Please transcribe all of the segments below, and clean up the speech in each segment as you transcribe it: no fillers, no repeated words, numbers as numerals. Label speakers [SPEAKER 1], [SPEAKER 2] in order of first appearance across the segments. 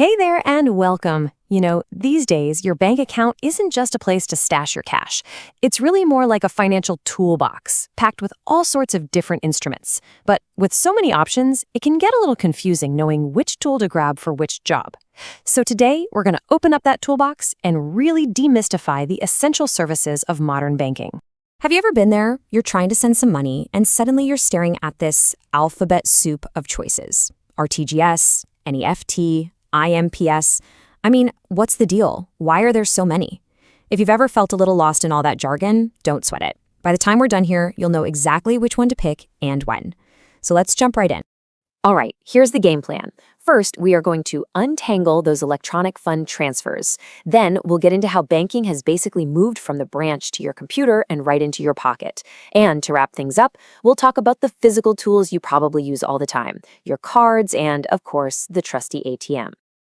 [SPEAKER 1] Hey there and welcome. These days, your bank account isn't just a place to stash your cash. It's really more like a financial toolbox, packed with all sorts of different instruments. But with so many options, it can get a little confusing knowing which tool to grab for which job. So today, we're going to open up that toolbox and really demystify the essential services of modern banking.
[SPEAKER 2] Have you ever been there? You're trying to send some money, and suddenly you're staring at this alphabet soup of choices. RTGS, NEFT, IMPS. I mean, what's the deal? Why are there so many? If you've ever felt a little lost in all that jargon, don't sweat it. By the time we're done here, you'll know exactly which one to pick and when. So let's jump right in.
[SPEAKER 1] All right, here's the game plan. First, we are going to untangle those electronic fund transfers. Then we'll get into how banking has basically moved from the branch to your computer and right into your pocket. And to wrap things up, we'll talk about the physical tools you probably use all the time, your cards, and, of course, the trusty ATM.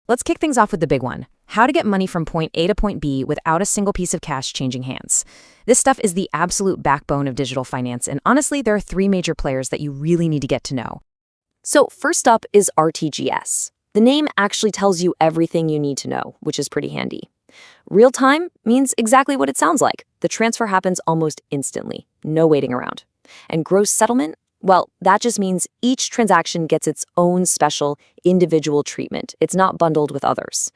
[SPEAKER 2] Let's kick things off with the big one. How to get money from point A to point B without a single piece of cash changing hands. This stuff is the absolute backbone of digital finance, and honestly, there are three major players that you really need to get to know.
[SPEAKER 1] So first up is RTGS. The name actually tells you everything you need to know, which is pretty handy. Real time means exactly what it sounds like. The transfer happens almost instantly, no waiting around. And gross settlement? Well, that just means each transaction gets its own special, individual treatment. It's not bundled with others.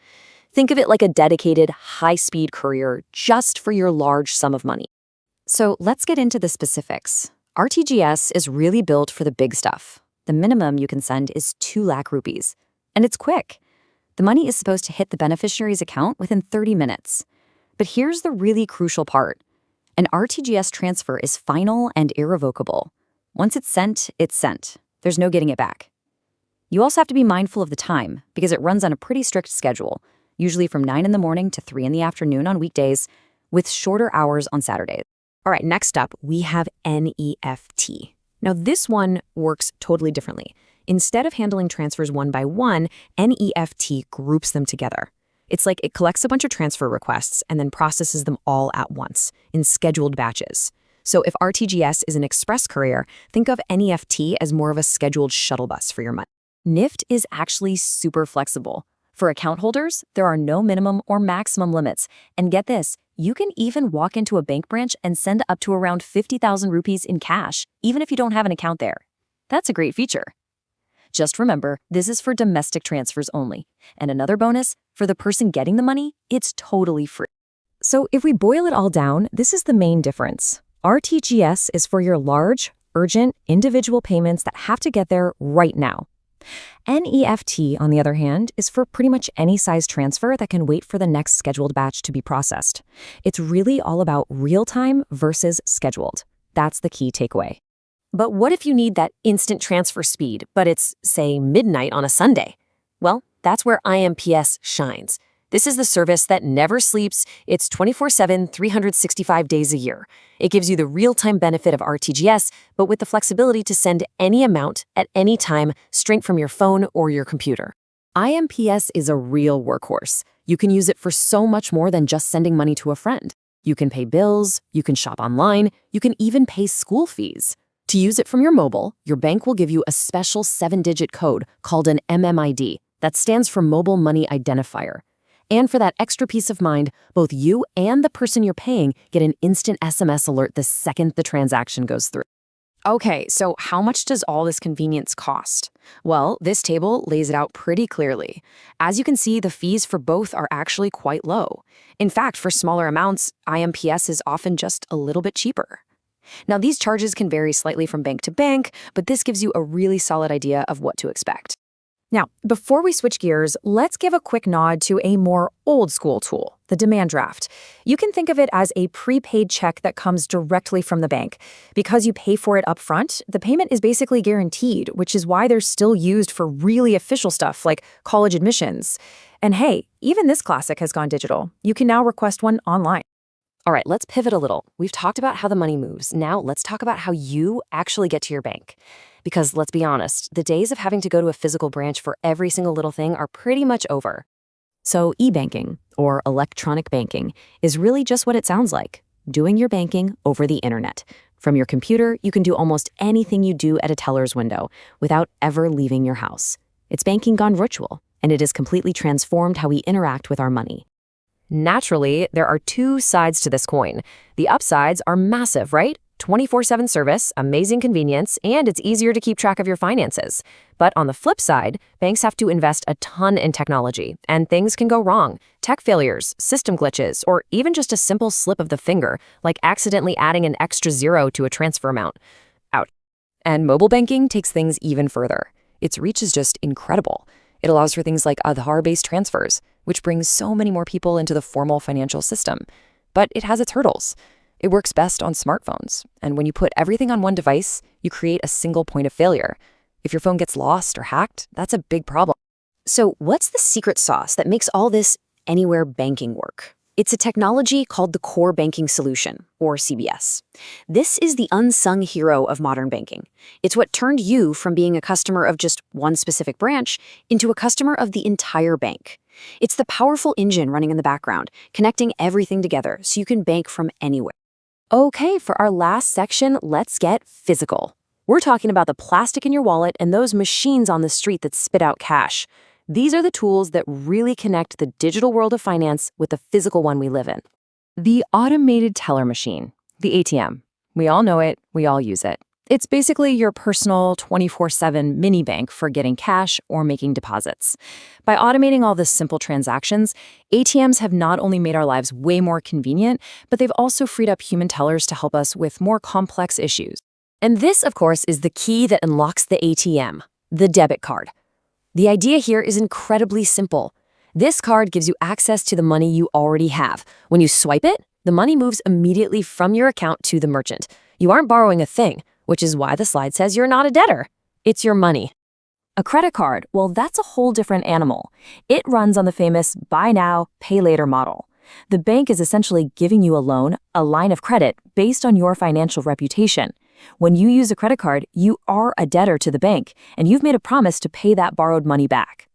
[SPEAKER 1] Think of it like a dedicated, high-speed courier just for your large sum of money.
[SPEAKER 2] So let's get into the specifics. RTGS is really built for the big stuff. The minimum you can send is 2 lakh rupees. And it's quick. The money is supposed to hit the beneficiary's account within 30 minutes. But here's the really crucial part. An RTGS transfer is final and irrevocable. Once it's sent, it's sent. There's no getting it back. You also have to be mindful of the time because it runs on a pretty strict schedule, usually from 9 in the morning to 3 in the afternoon on weekdays, with shorter hours on Saturdays.
[SPEAKER 1] All right, next up, we have NEFT. Now, this one works totally differently. Instead of handling transfers one by one, NEFT groups them together. It's like it collects a bunch of transfer requests and then processes them all at once in scheduled batches. So if RTGS is an express courier, think of NEFT as more of a scheduled shuttle bus for your money. NEFT is actually super flexible. For account holders, there are no minimum or maximum limits. And get this, you can even walk into a bank branch and send up to around 50,000 rupees in cash, even if you don't have an account there. That's a great feature. Just remember, this is for domestic transfers only. And another bonus, for the person getting the money, it's totally free. So if we boil it all down, this is the main difference. RTGS is for your large, urgent, individual payments that have to get there right now. NEFT, on the other hand, is for pretty much any size transfer that can wait for the next scheduled batch to be processed. It's really all about real-time versus scheduled. That's the key takeaway. But what if you need that instant transfer speed, but it's, say, midnight on a Sunday? Well, that's where IMPS shines. This is the service that never sleeps. It's 24/7, 365 days a year. It gives you the real-time benefit of RTGS, but with the flexibility to send any amount at any time straight from your phone or your computer. IMPS is a real workhorse. You can use it for so much more than just sending money to a friend. You can pay bills, you can shop online, you can even pay school fees. To use it from your mobile, your bank will give you a special 7-digit code called an MMID. That stands for Mobile Money Identifier. And for that extra peace of mind, both you and the person you're paying get an instant SMS alert the second the transaction goes through. Okay, so how much does all this convenience cost? Well, this table lays it out pretty clearly. As you can see, the fees for both are actually quite low. In fact, for smaller amounts, IMPS is often just a little bit cheaper. Now, these charges can vary slightly from bank to bank, but this gives you a really solid idea of what to expect. Now, before we switch gears, let's give a quick nod to a more old-school tool, the demand draft. You can think of it as a prepaid check that comes directly from the bank. Because you pay for it up front, the payment is basically guaranteed, which is why they're still used for really official stuff like college admissions. And hey, even this classic has gone digital. You can now request one online. All right, let's pivot a little. We've talked about how the money moves. Now let's talk about how you actually get to your bank. Because let's be honest, the days of having to go to a physical branch for every single little thing are pretty much over. So e-banking, or electronic banking, is really just what it sounds like, doing your banking over the internet. From your computer, you can do almost anything you do at a teller's window without ever leaving your house. It's banking gone virtual, and it has completely transformed how we interact with our money. Naturally, there are two sides to this coin. The upsides are massive, right? 24/7 service, amazing convenience, and it's easier to keep track of your finances. But on the flip side, banks have to invest a ton in technology, and things can go wrong. Tech failures, system glitches, or even just a simple slip of the finger, like accidentally adding an extra zero to a transfer amount. Ouch. And mobile banking takes things even further. Its reach is just incredible. It allows for things like Aadhaar-based transfers, which brings so many more people into the formal financial system. But it has its hurdles. It works best on smartphones, and when you put everything on one device, you create a single point of failure. If your phone gets lost or hacked, that's a big problem.
[SPEAKER 2] So what's the secret sauce that makes all this anywhere banking work? It's a technology called the Core Banking Solution, or CBS. This is the unsung hero of modern banking. It's what turned you from being a customer of just one specific branch into a customer of the entire bank. It's the powerful engine running in the background, connecting everything together so you can bank from anywhere. Okay, for our last section, let's get physical. We're talking about the plastic in your wallet and those machines on the street that spit out cash. These are the tools that really connect the digital world of finance with the physical one we live in.
[SPEAKER 1] The automated teller machine, the ATM. We all know it, we all use it. It's basically your personal 24/7 mini bank for getting cash or making deposits. By automating all the simple transactions, ATMs have not only made our lives way more convenient, but they've also freed up human tellers to help us with more complex issues. And this, of course, is the key that unlocks the ATM, the debit card. The idea here is incredibly simple. This card gives you access to the money you already have. When you swipe it, the money moves immediately from your account to the merchant. You aren't borrowing a thing, which is why the slide says you're not a debtor. It's your money. A credit card, well, that's a whole different animal. It runs on the famous buy now, pay later model. The bank is essentially giving you a loan, a line of credit, based on your financial reputation. When you use a credit card, you are a debtor to the bank, and you've made a promise to pay that borrowed money back.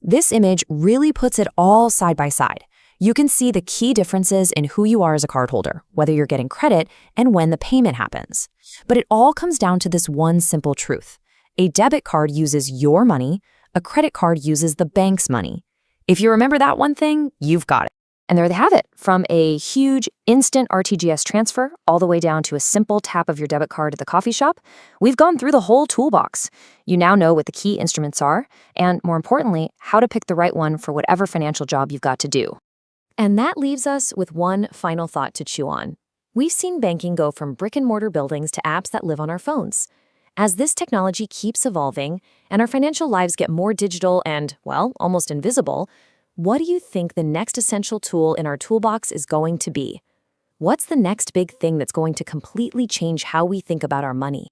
[SPEAKER 1] This image really puts it all side by side. You can see the key differences in who you are as a cardholder, whether you're getting credit and when the payment happens. But it all comes down to this one simple truth. A debit card uses your money, a credit card uses the bank's money. If you remember that one thing, you've got it. And there they have it, from a huge instant RTGS transfer all the way down to a simple tap of your debit card at the coffee shop. We've gone through the whole toolbox. You now know what the key instruments are, and more importantly, how to pick the right one for whatever financial job you've got to do. And that leaves us with one final thought to chew on. We've seen banking go from brick-and-mortar buildings to apps that live on our phones. As this technology keeps evolving and our financial lives get more digital and, well, almost invisible, what do you think the next essential tool in our toolbox is going to be? What's the next big thing that's going to completely change how we think about our money?